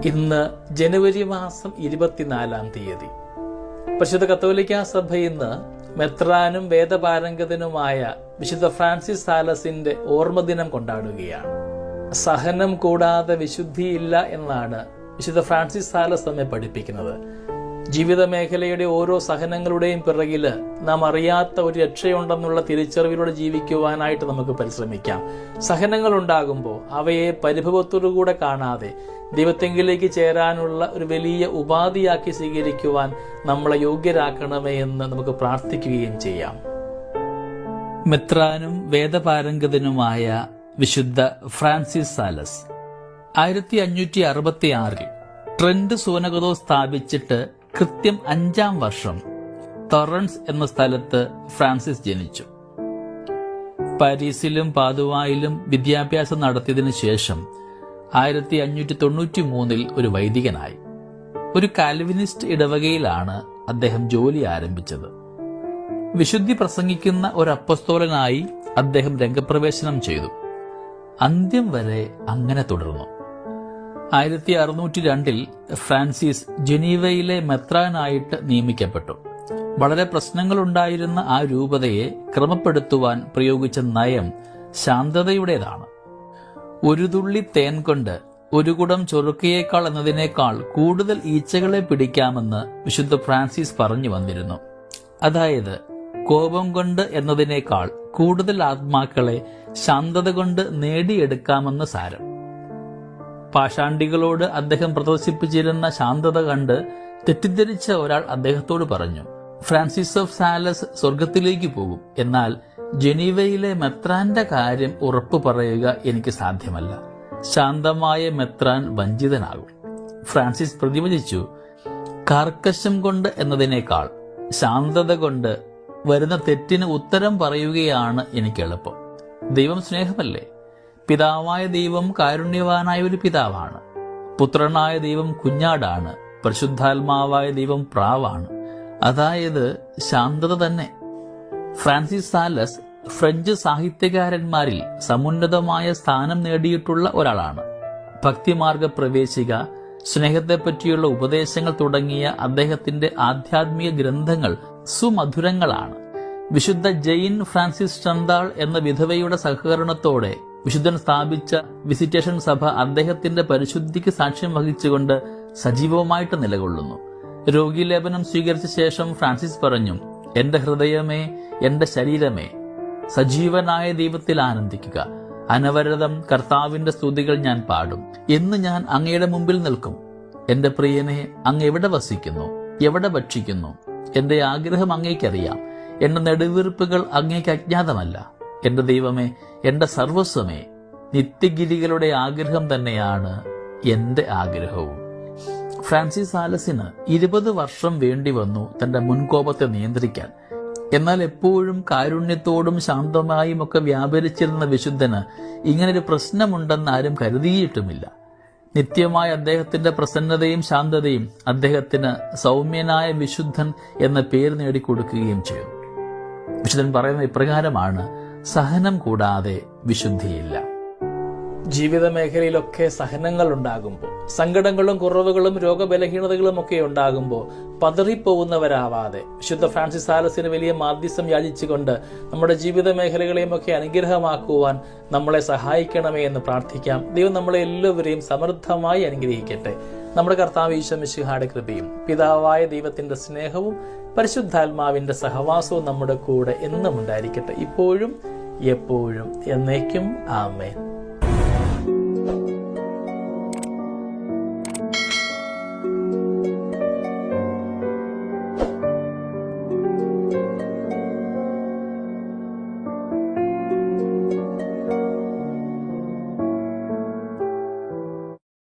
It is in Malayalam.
ഇന്ന് ജനുവരി മാസം 24-ാം തീയതി. പരിശുദ്ധ കത്തോലിക്കാ സഭ ഇന്ന് മെത്രാനും വേദപാരംഗതനുമായ വിശുദ്ധ ഫ്രാൻസിസ് സാലസിന്റെ ഓർമ്മദിനം കൊണ്ടാടുകയാണ്. സഹനം കൂടാതെ വിശുദ്ധിയില്ല എന്നാണ് വിശുദ്ധ ഫ്രാൻസിസ് സാലസ് നമ്മെ പഠിപ്പിക്കുന്നത്. ജീവിത മേഖലയുടെ ഓരോ സഹനങ്ങളുടെയും പിറകില് നാം അറിയാത്ത ഒരു രക്ഷയുണ്ടെന്നുള്ള തിരിച്ചറിവിലൂടെ ജീവിക്കുവാനായിട്ട് നമുക്ക് പരിശ്രമിക്കാം. സഹനങ്ങൾ ഉണ്ടാകുമ്പോൾ അവയെ പരിഭവത്തോടുകൂടെ കാണാതെ ദൈവത്തെങ്കിലേക്ക് ചേരാനുള്ള ഒരു വലിയ ഉപാധിയാക്കി സ്വീകരിക്കുവാൻ നമ്മളെ യോഗ്യരാക്കണമേ എന്ന് നമുക്ക് പ്രാർത്ഥിക്കുകയും ചെയ്യാം. മെത്രാനും വേദപാരംഗതനുമായ വിശുദ്ധ ഫ്രാൻസിസ് സാലസ് 1566 ട്രെന്റ് സൂനകതോ സ്ഥാപിച്ചിട്ട് കൃത്യം 5-ാം വർഷം ടൊറൻസ് എന്ന സ്ഥലത്ത് ഫ്രാൻസിസ് ജനിച്ചു. പാരീസിലും പാദുവായിലും വിദ്യാഭ്യാസം നടത്തിയതിനു ശേഷം 1593 ഒരു വൈദികനായി. ഒരു കാൽവിനിസ്റ്റ് ഇടവകയിലാണ് അദ്ദേഹം ജോലി ആരംഭിച്ചത്. വിശുദ്ധി പ്രസംഗിക്കുന്ന ഒരു അപ്പസ്തോലനായി അദ്ദേഹം രംഗപ്രവേശനം ചെയ്തു. അന്ത്യം വരെ അങ്ങനെ തുടർന്നു. 1602 ഫ്രാൻസിസ് ജനീവയിലെ മെത്രാനായിട്ട് നിയമിക്കപ്പെട്ടു. വളരെ പ്രശ്നങ്ങളുണ്ടായിരുന്ന ആ രൂപതയെ ക്രമപ്പെടുത്തുവാൻ പ്രയോഗിച്ച നയം ശാന്തതയുടേതാണ്. ഒരു തുള്ളി തേൻ കൊണ്ട് ഒരു കുടം ചൊറുക്കയേക്കാൾ എന്നതിനേക്കാൾ കൂടുതൽ ഈച്ചകളെ പിടിക്കാമെന്ന് വിശുദ്ധ ഫ്രാൻസിസ് പറഞ്ഞു വന്നിരുന്നു. അതായത് കോപം കൊണ്ട് എന്നതിനേക്കാൾ കൂടുതൽ ആത്മാക്കളെ ശാന്തത കൊണ്ട് നേടിയെടുക്കാമെന്ന് സാരം. പാഷാണ്ടികളോട് അദ്ദേഹം പ്രദർശിപ്പിച്ചിരുന്ന ശാന്തത കണ്ട് തെറ്റിദ്ധരിച്ച ഒരാൾ അദ്ദേഹത്തോട് പറഞ്ഞു, ഫ്രാൻസിസ് ഓഫ് സാലസ് സ്വർഗത്തിലേക്ക് പോകും, എന്നാൽ ജനീവയിലെ മെത്രാന്റെ കാര്യം ഉറപ്പു പറയുക എനിക്ക് സാധ്യമല്ല. ശാന്തമായ മെത്രാൻ വഞ്ചിതനാകും. ഫ്രാൻസിസ് പ്രതിവചിച്ചു, കാർക്കശം കൊണ്ട് എന്നതിനേക്കാൾ ശാന്തത കൊണ്ട് വരുന്ന തെറ്റിന് ഉത്തരം പറയുകയാണ് എനിക്ക് എളുപ്പം. ദൈവം സ്നേഹമല്ലേ? പിതാവായ ദൈവം കാരുണ്യവാനായ ഒരു പിതാവാണ്. പുത്രനായ ദൈവം കുഞ്ഞാടാണ്. പരിശുദ്ധാത്മാവായ ദൈവം പ്രാവാണ്. അതായത് ശാന്തത തന്നെ. ഫ്രാൻസിസ് സാലസ് ഫ്രഞ്ച് സാഹിത്യകാരന്മാരിൽ സമുന്നതമായ സ്ഥാനം നേടിയിട്ടുള്ള ഒരാളാണ്. ഭക്തിമാർഗ പ്രവേശിക, സ്നേഹത്തെപ്പറ്റിയുള്ള ഉപദേശങ്ങൾ തുടങ്ങിയ അദ്ദേഹത്തിന്റെ ആധ്യാത്മിക ഗ്രന്ഥങ്ങൾ സുമധുരങ്ങളാണ്. വിശുദ്ധ ജെയിൻ ഫ്രാൻസിസ് ചന്താൾ എന്ന വിധവയുടെ സഹകരണത്തോടെ വിശുദ്ധൻ സ്ഥാപിച്ച വിസിറ്റേഷൻ സഭ അദ്ദേഹത്തിന്റെ പരിശുദ്ധിക്ക് സാക്ഷ്യം വഹിച്ചുകൊണ്ട് സജീവമായിട്ട് നിലകൊള്ളുന്നു. രോഗീലേപനം സ്വീകരിച്ച ശേഷം ഫ്രാൻസിസ് പറഞ്ഞു, എന്റെ ഹൃദയമേ, എന്റെ ശരീരമേ, സജീവനായ ദൈവത്തിൽ ആനന്ദിക്കുക. അനവരതം കർത്താവിന്റെ സ്തുതികൾ ഞാൻ പാടും. എന്ന് ഞാൻ അങ്ങയുടെ മുമ്പിൽ നിൽക്കും. എന്റെ പ്രിയനെ, അങ്ങ് എവിടെ വസിക്കുന്നു? എവിടെ ഭക്ഷിക്കുന്നു? എന്റെ ആഗ്രഹം അങ്ങേക്കറിയാം. എന്റെ നെടുവീർപ്പുകൾ അങ്ങേക്ക് അജ്ഞാതമല്ല. എന്റെ ദൈവമേ, എന്റെ സർവസ്വമേ, നിത്യഗിരികളുടെ ആഗ്രഹം തന്നെയാണ് എന്റെ ആഗ്രഹവും. ഫ്രാൻസിസ് സാലസിന് 20 വർഷം വേണ്ടി വന്നു തന്റെ മുൻകോപത്തെ നിയന്ത്രിക്കാൻ. എന്നാൽ എപ്പോഴും കാരുണ്യത്തോടും ശാന്തമായും ഒക്കെ വ്യാപരിച്ചിരുന്ന വിശുദ്ധന് ഇങ്ങനൊരു പ്രശ്നമുണ്ടെന്ന് ആരും കരുതിയിട്ടുമില്ല. നിത്യമായ അദ്ദേഹത്തിന്റെ പ്രസന്നതയും ശാന്തതയും അദ്ദേഹത്തിന് സൗമ്യനായ വിശുദ്ധൻ എന്ന പേര് നേടിക്കൊടുക്കുകയും ചെയ്തു. വിശുദ്ധൻ പറയുന്ന ഇപ്രകാരമാണ്, സഹനം കൂടാതെ വിശുദ്ധിയില്ല. ജീവിത മേഖലയിലൊക്കെ സഹനങ്ങൾ ഉണ്ടാകുമ്പോൾ, സങ്കടങ്ങളും കുറവുകളും രോഗബലഹീനതകളും ഒക്കെ ഉണ്ടാകുമ്പോൾ പതറിപ്പോകുന്നവരാവാതെ വിശുദ്ധ ഫ്രാൻസിസ് സാലസിന് വലിയ മാധ്യസ്ഥം യാചിച്ചുകൊണ്ട് നമ്മുടെ ജീവിത മേഖലകളെയും ഒക്കെ അനുഗ്രഹമാക്കുവാൻ നമ്മളെ സഹായിക്കണമേ എന്ന് പ്രാർത്ഥിക്കാം. ദൈവം നമ്മളെ എല്ലാവരെയും സമൃദ്ധമായി അനുഗ്രഹിക്കട്ടെ. നമ്മുടെ കർത്താവ് ഈശോ മിശിഹായുടെ കൃപയും പിതാവായ ദൈവത്തിന്റെ സ്നേഹവും പരിശുദ്ധാത്മാവിന്റെ സഹവാസവും നമ്മുടെ കൂടെ എന്നും ഉണ്ടായിരിക്കട്ടെ, ഇപ്പോഴും എപ്പോഴും എന്നേക്കും. ആമേൻ.